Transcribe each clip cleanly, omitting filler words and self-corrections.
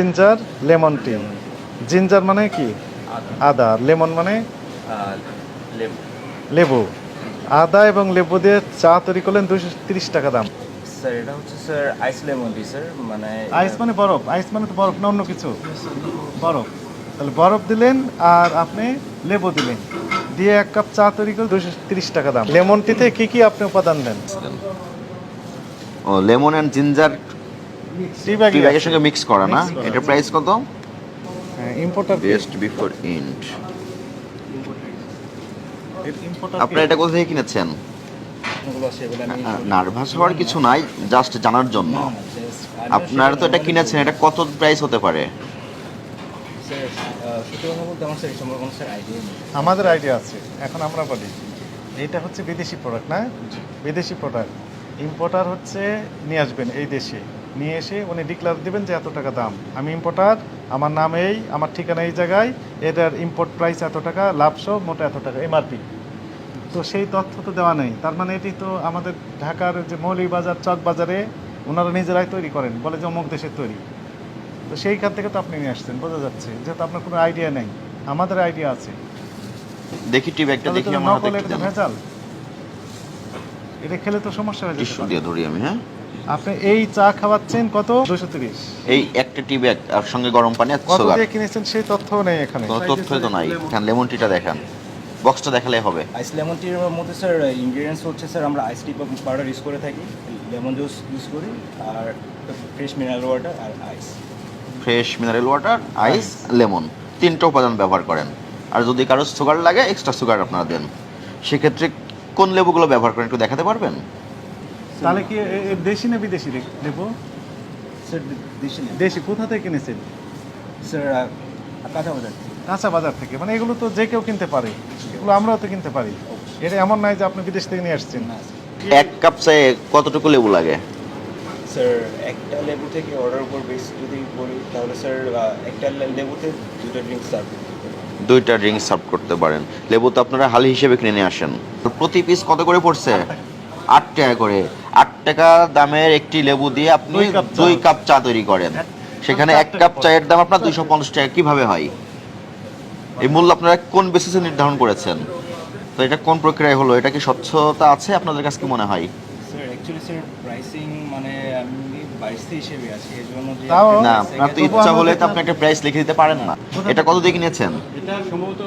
Ginger lemon tea. Ginger মানে কি? আদা। লেমন মানে লেবু। আদা এবং লেবু দিয়ে চা তৈরি করলেন 230 টাকা দাম। স্যার এটা হচ্ছে স্যার আইস লেমন টি স্যার, মানে আইস মানে বরফ? আইস মানে তো বরফ না অন্য কিছু? বরফ। তাহলে বরফ দিলেন আর আপনি লেবু দিলেন, দিয়ে 1 কাপ চা তৈরি করে 230 টাকা দাম। লেমন টিতে কি কি আপনি উপাদান দেন? ও লেমন অ্যান্ড জিঞ্জার টি টি ব্যাগের সঙ্গে মিক্স করা না? এটার প্রাইস কত? হ্যাঁ, importer. Best before int. Importer আপনারা এটা কোথা থেকে কিনেছেন? এগুলো আছে, এগুলো আমি নার্ভাস হওয়ার কিছু নাই, জাস্ট জানার জন্য। আপনারা তো এটা কিনেছেন, এটা কত প্রাইস হতে পারে? স্যার সত্যি কথা বলতে আমার স্যার এই সম্পর্কে কোনো স্যার আইডিয়া নেই। আমাদের আইডিয়া আছে, এখন আমরা বলি এইটা হচ্ছে বিদেশি প্রোডাক্ট না? বিদেশি প্রোডাক্ট। ইম্পোর্টার হচ্ছে নিয়ে আসবেন এই দেশে, নিয়ে এসে উনি ডিক্লার দেবেন যে এত টাকা দাম, আমি ইম্পোর্টার, আমার নাম এই, আমার ঠিকানা এই জায়গায়, এটার ইম্পোর্ট প্রাইস এত টাকা, লাভসহ মোটা এত টাকা এমআরপি। তো সেই তথ্য তো দেওয়া নেই, তার মানে এটি তো আমাদের ঢাকার যে মৌলভীবাজার চক বাজারে ওনারা নিজেরাই তৈরি করেন, বলে যে অমুক দেশের তৈরি। তো সেইখান থেকে তো আপনি নিয়ে আসছেন, বোঝা যাচ্ছে যেহেতু আপনার কোনো আইডিয়া নেই, আমাদের আইডিয়া আছে। দেখি টি ব্যাগটা দেখি আমার হাতে একটু দেন। ভেজাল, এটা খেলে তো সমস্যা হয়ে যেতে টিস্যু পারে। দিয়ে ধরি আমি, হ্যাঁ। আপনি এই চা খাওয়াচ্ছেন কত? 230। এই একটা টি ব্যাগ আর সঙ্গে গরম পানি আর কত সুগার, দিয়ে কিনেছেন সেই তথ্যও নেই এখানে। কোনো তথ্যই তো নাই। এখানে লেমন টিটা দেখান, বক্সটা দেখালে হবে। আইস লেমন টির মধ্যে স্যার ইনগ্রিডিয়েন্টস হচ্ছে স্যার আমরা আইস টি পাউডার ইউজ করে থাকি, লেমন জুস ইউজ করি, আর ফ্রেশ মিনারেল ওয়াটার আর আইস। ফ্রেশ মিনারেল ওয়াটার, আইস, লেমন, তিনটা উপাদান ব্যবহার করেন। আর যদি কারো সুগার লাগে এক্সট্রা সুগার আপনারা দেন। সেক্ষেত্রে কোন লেবুগুলো ব্যবহার করেন একটু দেখাতে পারবেন? তাহলে কি দেশি না বিদেশি নেবো? স্যার দেশি না দেশি। কোথা থেকে কিনেছেন? স্যার কাঁচা বাজার থেকে। কাঁচা বাজার থেকে। মানে এগুলো তো যে কেউ কিনতে পারে, এগুলো আমরাও তো কিনতে পারি। এটা এমন নয় যে আপনি বিদেশ থেকে নিয়ে আসছেন। না এক কাপ চায়ে কতটুকু লেবু লাগে? স্যার একটা লেবু থেকে অর্ডার উপর বেস যদি বলি তাহলে স্যার একটা লেবুতে দুটো ড্রিঙ্ক সার্ভ। দুইটা ড্রিঙ্ক সার্ভ করতে পারেন। লেবু তো আপনারা হালি হিসেবে কিনে নিয়ে আসেন। প্রতি পিস কত করে পড়ছে? 8 টাকা করে। 8 টাকা দামের একটি লেবু দিয়ে আপনি 2 কাপ চা তৈরি করেন। সেখানে 1 কাপ চায়ের দাম আপনার 250 টাকা কিভাবে হয়? এই মূল্য আপনারা কোন বেসিসে নির্ধারণ করেছেন? তো এটা কোন প্রক্রিয়ায় হলো? এটা কি স্বচ্ছতা আছে আপনাদের কাছে কি মনে হয়? স্যার অ্যাকচুয়ালি স্যার প্রাইসিং মানে আমি বাইশে হিসেবে আছি এর জন্য যে তাও না, আপনার তো ইচ্ছা হলে তো আপনি একটা প্রাইস লিখে দিতে পারেন না। এটা কত দিয়ে কিনেছেন? এটা সম্ভবত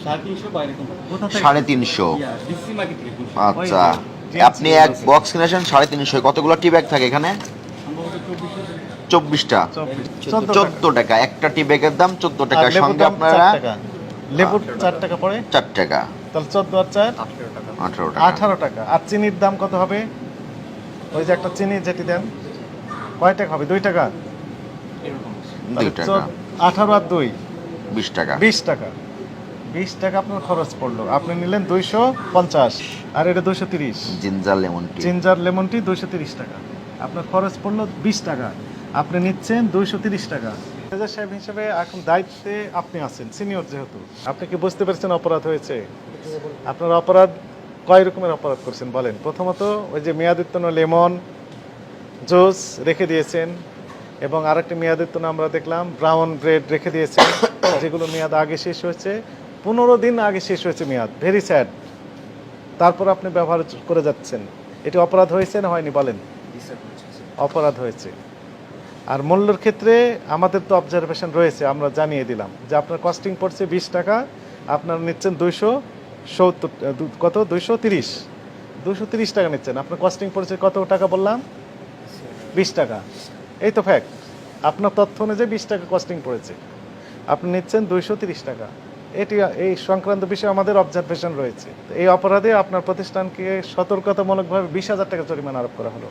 350 বা এরকম। কোথা থেকে? 350। ডিসি মার্কেট থেকে কিনছি। আচ্ছা, আপনি এক বক্স কিনেছেন 350। কতগুলো টি ব্যাগ থাকে এখানে? সম্ভবত 24 24টা। 14 টাকা। একটা টি ব্যাগের দাম 14 আর টাকা। লেবুর সঙ্গে দাম আপনারা 4 টাকা। লেবুর 4 টাকা পড়ে, 4 টাকা, তাহলে 14 আর 4 18 টাকা। 18 টাকা। আর চিনির দাম কত হবে? ওই যে একটা চিনি যেটি দেন, কয় টাকা হবে? 2 টাকা। এরকম 2 টাকা, 18 আর 2 20 টাকা। 20 টাকা। 20 টাকা আপনার খরচ পড়লো। আপনি নিলেন 250 আর এটা 230। Ginger lemon tea. Ginger lemon tea 230 টাকা। আপনার খরচ পড়লো 20 টাকা, আপনি নিচ্ছেন 230 টাকা। ম্যানেজার সাহেব হিসেবে এখন দায়িত্বে আপনি আছেন, সিনিয়র যেহেতু। আপনি কি বুঝতে পেরেছেন অপরাধ হয়েছে? আপনার অপরাধ কয় রকমের অপরাধ করছেন বলেন? প্রথমত ওই যে মেয়াদোত্তীর্ণ লেমন জুস রেখে দিয়েছেন, এবং আরেকটি মেয়াদোত্তীর্ণ আমরা দেখলাম ব্রাউন ব্রেড রেখে দিয়েছেন, যেগুলো মেয়াদ আগে শেষ হয়েছে, 15 দিন আগে শেষ হয়েছে মেয়াদ। Very sad. তারপর আপনি ব্যবহার করে যাচ্ছেন। এটি অপরাধ হয়েছে না হয়নি বলেন? অপরাধ হয়েছে। আর মূল্যের ক্ষেত্রে আমাদের তো অবজারভেশন রয়েছে, আমরা জানিয়ে দিলাম যে আপনার কস্টিং পড়ছে 20 টাকা, আপনারা নিচ্ছেন 270 কত 230 টাকা নিচ্ছেন। আপনার কস্টিং পড়ছে কত টাকা বললাম? 20 টাকা। এই তো ফ্যাক্ট। আপনার তথ্য অনুযায়ী 20 টাকা কস্টিং পড়েছে, আপনি নিচ্ছেন 230 টাকা। এটি এই সংক্রান্ত বিষয়ে আমাদের অবজারভেশন রয়েছে। এই অপরাধে আপনার প্রতিষ্ঠানকে সতর্কতামূলকভাবে 20,000 টাকা জরিমানা আরোপ করা হলো।